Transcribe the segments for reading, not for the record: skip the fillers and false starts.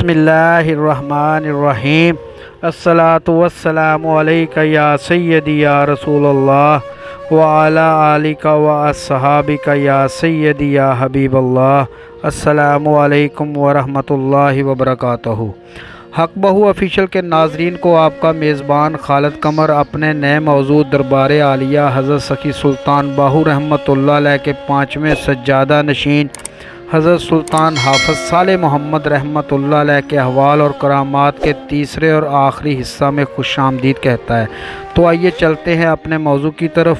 बिस्मिल्लाहिर्रहमानिर्रहीम। अस्सलातु वस्सलामु अलैका या सय्यदी या रसूल अल्लाह व अला आलिका व अस्सहाबिका या सय्यदी या हबीब अल्लाह। अस्सलामु अलैकुम व रहमतुल्लाहि व बरकातहू। हक बहू ऑफिशियल के नाजरीन को आपका मेज़बान खालिद कमर अपने नए मौजू दरबार आलिया हज़रत सखी सुल्तान बाहू रहमतुल्लाह अलैह के 5वें सज्जादा नशीन हज़रत सुल्तान हाफ़िज़ साले मोहम्मद रहमतुल्लाह अलैह के अहवाल और करामात के तीसरे और आखिरी हिस्सा में खुशामदीद कहता है। तो आइए चलते हैं अपने मौजू की तरफ।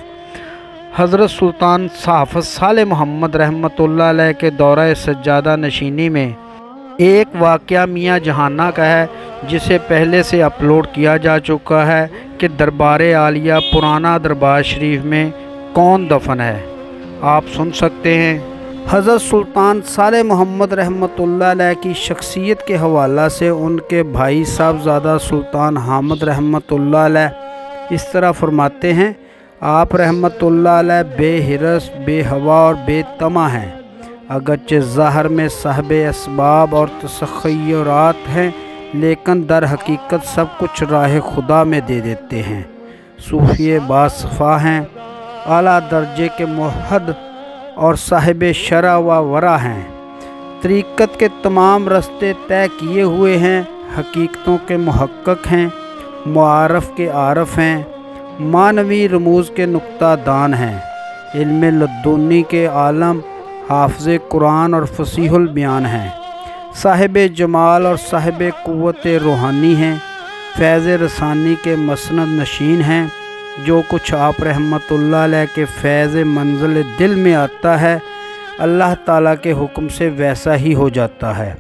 हज़रत सुल्तान हाफ़िज़ साले मोहम्मद रहमतुल्लाह अलैह के दौरा सज्जादा नशीनी में एक वाक़या मियाँ जहाना का है, जिसे पहले से अपलोड किया जा चुका है कि दरबार आलिया पुराना दरबार शरीफ में कौन दफन है। आप सुन सकते हैं। हज़रत सुल्तान साले मोहम्मद रहमतुल्लाह अलैह की शख्सियत के हवाला से उनके भाई साहबज़ादा सुल्तान हामिद रहमतुल्लाह अलैह इस तरह फरमाते हैं। आप रहमतुल्लाह अलैह बेहिरस, बेहवा और बेतमा हैं। अगरचे ज़ाहिर में साहिब असबाब और तसख्खुरात हैं, लेकिन दर हकीकत सब कुछ राह खुदा में दे देते हैं। सूफ़ी बासफ़ा हैं, आला दर्जे के मुहद्द और साहिब शरा व वरा हैं। तरीक़त के तमाम रास्ते तय किए हुए हैं, हकीकतों के मुहक्क़क़ हैं, मुआरफ़ के आरफ़ हैं, मानवी रमूज़ के नुक्ता दान हैं, इल्म लदुनी के आलम, हाफ़िज़ कुरान और फ़सीहुल बयान हैं, साहिब जमाल और साहिब क़ुव्वत रूहानी हैं, फैज़ रसानी के मसनद नशीन हैं। जो कुछ आप रहमतुल्लाह अलैह के फैज़ मंज़िल दिल में आता है, अल्लाह ताला के हुक्म से वैसा ही हो जाता है।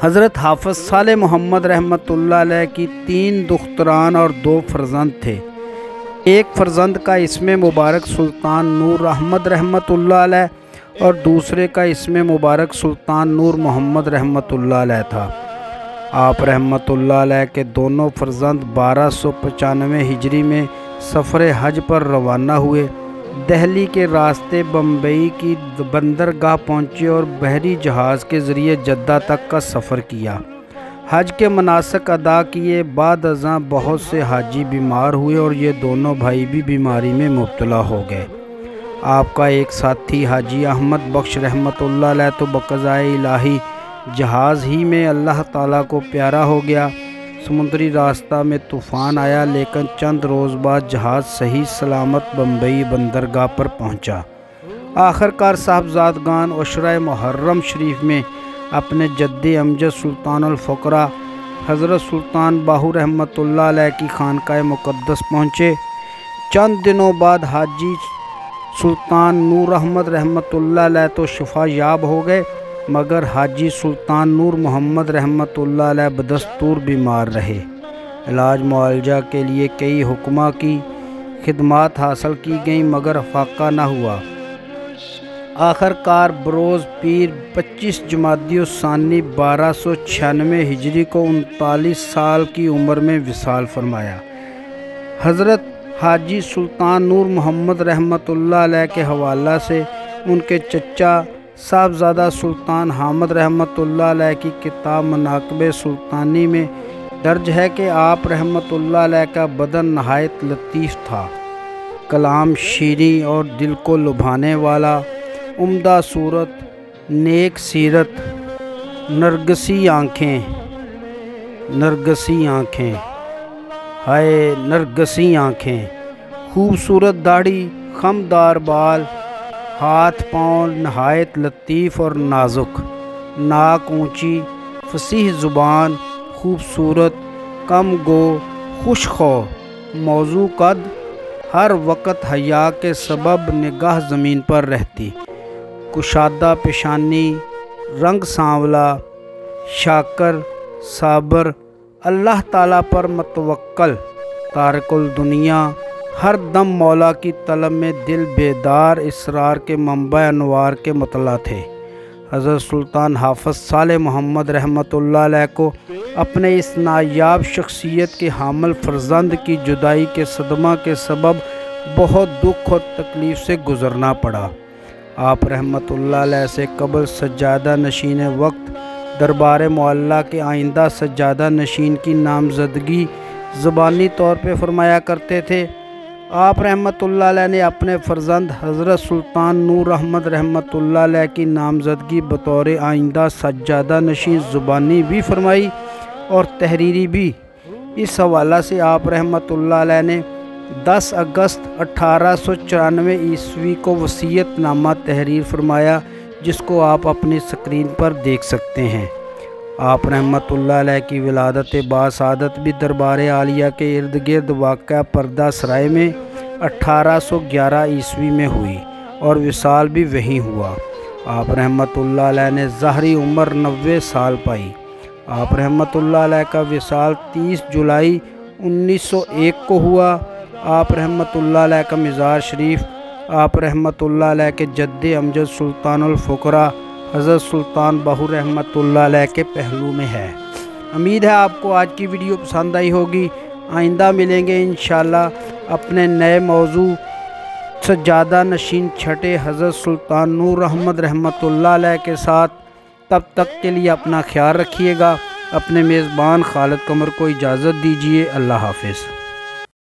हज़रत हाफ़िज़ साले मोहम्मद रहमतुल्लाह अलैह की 3 दुख्तरान और 2 फ़र्ज़ंद थे। एक फ़र्ज़ंद का इसमें मुबारक सुल्तान नूर अहमद रहमतुल्लाह अलैह और दूसरे का इसमें मुबारक सुल्तान नूर मोहम्मद रहमतुल्लाह अलैह था। आप रहमतुल्लाह अलैह के दोनों फ़र्ज़ंद 1295 हिजरी में सफ़र हज पर रवाना हुए। दिल्ली के रास्ते बम्बई की बंदरगाह पहुँचे और बहरी जहाज़ के ज़रिए जद्दा तक का सफ़र किया। हज के मनासिक अदा किए बाद अज़ां बहुत से हाजी बीमार हुए और ये दोनों भाई भी बीमारी में मुब्तला हो गए। आपका एक साथी हाजी अहमद बख्श रहमतुल्लाह अलैह तो बक़ज़ाए इलाही जहाज़ ही में अल्लाह ताला को प्यारा हो गया। समुद्री रास्ता में तूफ़ान आया, लेकिन चंद रोज़ बाद जहाज़ सही सलामत बम्बई बंदरगाह पर पहुंचा। आखिरकार साहबजादगान उशरा मुहर्रम शरीफ में अपने जद्दे अमजद सुल्तानुल फ़ुक़रा हज़रत सुल्तान बाहू रहमतुल्लाह अलैह की खानकाए मुक़द्दस पहुँचे। चंद दिनों बाद हाजी सुल्तान नूर अहमद रहमतुल्लाह अलैह तो शिफा याब हो गए, मगर हाजी सुल्तान नूर मोहम्मद रहमतुल्लाह अलैह बदस्तूर बीमार रहे। इलाज मुआलजा के लिए कई हुक्मा की खिदमात हासिल की गई, मगर फाका न हुआ। आखिरकार बरोज़ पीर 25 जमादी सानी 1296 हिजरी को 39 साल की उम्र में विसाल फरमाया। हज़रत हाजी सुल्तान नूर मोहम्मद रहमतुल्लाह अलैह के हवाला से उनके चचा साहबज़ादा सुल्तान हामिद रहमतुल्लाह अलैह की किताब मनाक़िब सुल्तानी में दर्ज है कि आप रहमतुल्लाह अलैह का बदन नहायत लतीफ़ था, कलाम शीरी और दिल को लुभाने वाला, उम्दा सूरत, नेक सीरत, नरगसी आँखें, हाय नरगसी आँखें, खूबसूरत दाढ़ी, खमदार बाल, हाथ पाँव नहायत लतीफ़ और नाजुक, नाक ऊंची, फसीह ज़ुबान, खूबसूरत, कम गो, खुशखो, मौजू कद, हर वक़्त हया के सबब निगाह ज़मीन पर रहती, कुशादा पेशानी, रंग सांवला, शाकर, साबर, अल्लाह ताला पर मतवक्कल, तारिकुल दुनिया, हर दम मौला की तलब में दिल बेदार, इसरार के मंबा अनवार के मतला थे। हज़रत सुल्तान हाफ़िज़ साले मोहम्मद रहमतुल्लाह अलैह को अपने इस नायाब शख्सियत के हामिल फ़र्ज़ंद की जुदाई के सदमा के सबब बहुत दुख और तकलीफ़ से गुज़रना पड़ा। आप रहमतुल्लाह अलैह से कबल सज्जादा नशीन वक्त دربار معلیٰ کے آئندہ سجادہ نشین کی نامزدگی زبانی طور پہ فرمایا کرتے تھے۔ آپ رحمۃ اللہ علیہ نے اپنے فرزند حضرت سلطان نور احمد رحمۃ اللہ علیہ کی نامزدگی بطور آئندہ سجادہ نشین زبانی بھی فرمائی اور تحریری بھی۔ اس حوالہ سے آپ رحمۃ اللہ علیہ نے 10 اگست 1894 عیسوی کو وصیت نامہ تحریر فرمایا، جس کو آپ اپنی سکرین پر دیکھ سکتے ہیں۔ آپ رحمۃ اللہ علیہ کی ولادت باسعادت بھی دربار عالیہ کے ارد گرد واقع پردہ سرائے میں 1811 عیسوی میں ہوئی اور وصال بھی وہیں ہوا۔ آپ رحمۃ اللہ علیہ نے ظاہری عمر 90 سال پائی۔ آپ رحمۃ اللہ علیہ کا وصال 30 جولائی 1901 کو ہوا۔ آپ رحمۃ اللہ علیہ کا مزار شریف آپ رحمۃ اللہ علیہ کے جد امجد سلطان الفقراء حضرت سلطان بہو رحمۃ اللہ علیہ کے پہلو میں ہے۔ امید ہے آپ کو آج کی ویڈیو پسند آئی ہوگی۔ آئندہ ملیں گے انشاءاللہ اپنے نئے موضوع سجادہ نشین چھٹے حضرت سلطان نور احمد رحمۃ اللہ علیہ کے ساتھ۔ تب تک کے لیے اپنا خیال رکھیے گا۔ اپنے میزبان خالد قمر کو اجازت دیجیے۔ اللہ حافظ۔